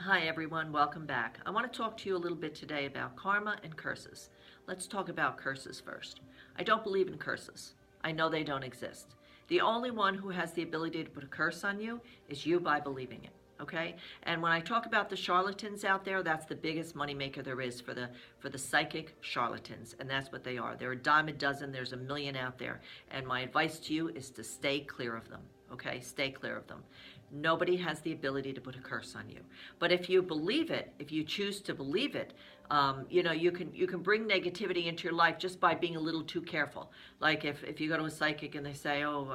Hi everyone, welcome back. I want to talk to you a little bit today about karma and curses. Let's talk about curses first. I don't believe in curses. I know they don't exist. The only one who has the ability to put a curse on you is you by believing it. Okay? And when I talk about the charlatans out there, that's the biggest moneymaker there is for the psychic charlatans, and that's what they are. They're a dime a dozen. There's a million out there, and my advice to you is to stay clear of them. Okay? Stay clear of them. Nobody has the ability to put a curse on you. But if you believe it, if you choose to believe it, you can bring negativity into your life just by being a little too careful. Like if you go to a psychic and they say, "Oh,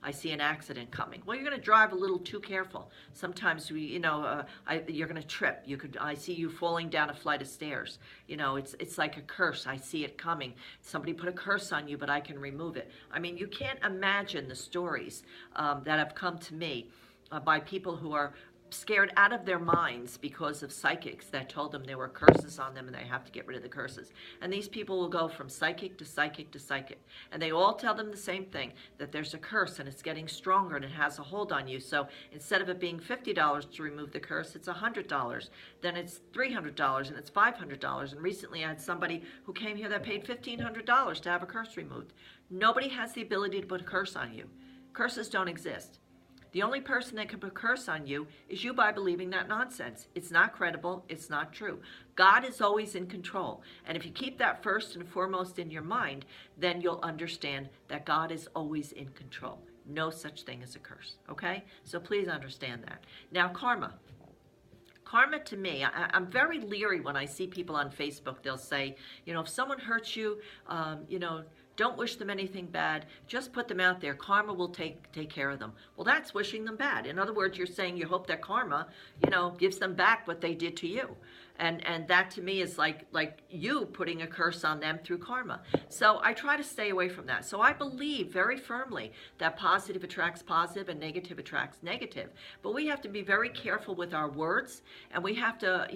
I see an accident coming." Well, you're going to drive a little too careful. Sometimes you're going to trip. I see you falling down a flight of stairs. It's like a curse. I see it coming. Somebody put a curse on you, but I can remove it. I mean, you can't imagine the stories that have come to me by people who are scared out of their minds because of psychics that told them there were curses on them and they have to get rid of the curses. And these people will go from psychic to psychic to psychic. And they all tell them the same thing, that there's a curse and it's getting stronger and it has a hold on you. So instead of it being $50 to remove the curse, it's $100. Then it's $300 and it's $500. And recently I had somebody who came here that paid $1,500 to have a curse removed. Nobody has the ability to put a curse on you. Curses don't exist. The only person that can put a curse on you is you by believing that nonsense. It's not credible. It's not true. God is always in control. And if you keep that first and foremost in your mind, then you'll understand that God is always in control. No such thing as a curse. Okay? So please understand that. Now, karma. Karma to me, I'm very leery when I see people on Facebook. They'll say, if someone hurts you, don't wish them anything bad. Just put them out there. Karma will take care of them. Well, that's wishing them bad. In other words, you're saying you hope that karma, gives them back what they did to you. And that to me is like you putting a curse on them through karma. So I try to stay away from that. So I believe very firmly that positive attracts positive and negative attracts negative. But we have to be very careful with our words, and we have to,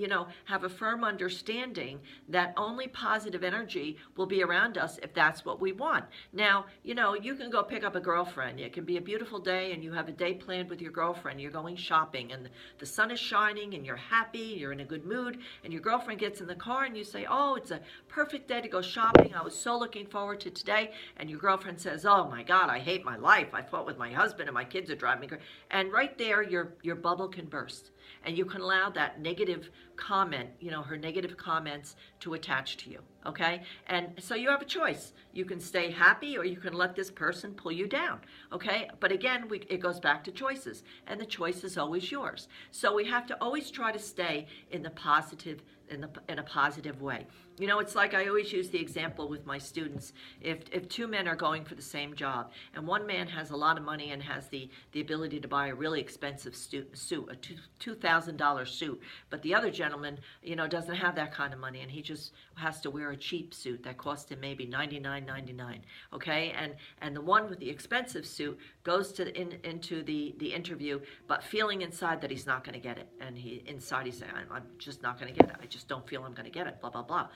have a firm understanding that only positive energy will be around us if that's what we want. Now, you can go pick up a girlfriend. It can be a beautiful day and you have a day planned with your girlfriend. You're going shopping and the sun is shining and you're happy, you're in a good mood, and your girlfriend gets in the car and you say, "Oh, it's a perfect day to go shopping. I was so looking forward to today." And your girlfriend says, "Oh my God, I hate my life. I fought with my husband and my kids are driving me crazy." And right there, your bubble can burst. And you can allow that negative comment, her negative comments to attach to you, okay? And so you have a choice. You can stay happy or you can let this person pull you down, okay? But again, it goes back to choices, and the choice is always yours. So we have to always try to stay in the positive, in a positive way. It's like I always use the example with my students. If two men are going for the same job, and one man has a lot of money and has the ability to buy a really expensive suit, a $2,000 suit, but the other gentleman, doesn't have that kind of money, and he just has to wear a cheap suit that cost him maybe $99.99, okay? And the one with the expensive suit goes into the interview, but feeling inside that he's not going to get it, and inside he's saying, "I'm just not going to get it. I just don't feel I'm going to get it, blah, blah, blah."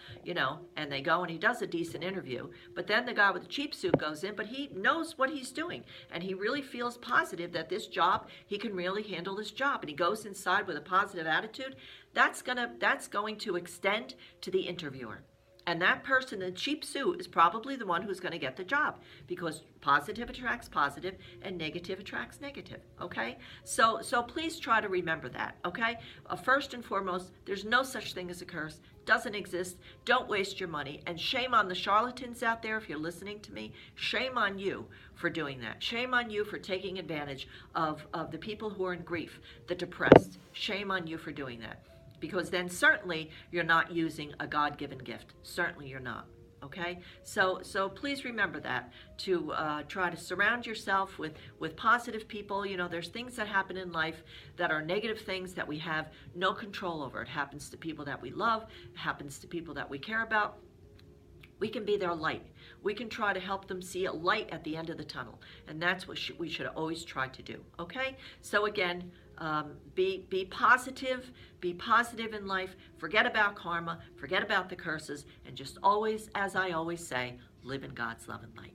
And they go and he does a decent interview, but then the guy with the cheap suit goes in, but he knows what he's doing, and he really feels positive that this job, he can really handle this job, and he goes inside with a positive attitude. That's going to extend to the interviewer. And that person in the cheap suit is probably the one who's going to get the job, because positive attracts positive and negative attracts negative, okay? So please try to remember that, okay? First and foremost, there's no such thing as a curse. Doesn't exist. Don't waste your money. And shame on the charlatans out there if you're listening to me. Shame on you for doing that. Shame on you for taking advantage of the people who are in grief, the depressed. Shame on you for doing that. Because then certainly you're not using a God-given gift. Certainly you're not, okay? So please remember that, to try to surround yourself with positive people. There's things that happen in life that are negative things that we have no control over. It happens to people that we love. It happens to people that we care about. We can be their light. We can try to help them see a light at the end of the tunnel. And that's what we should always try to do, okay? So again, be positive. Be positive in life. Forget about karma. Forget about the curses. And just always, as I always say, live in God's love and light.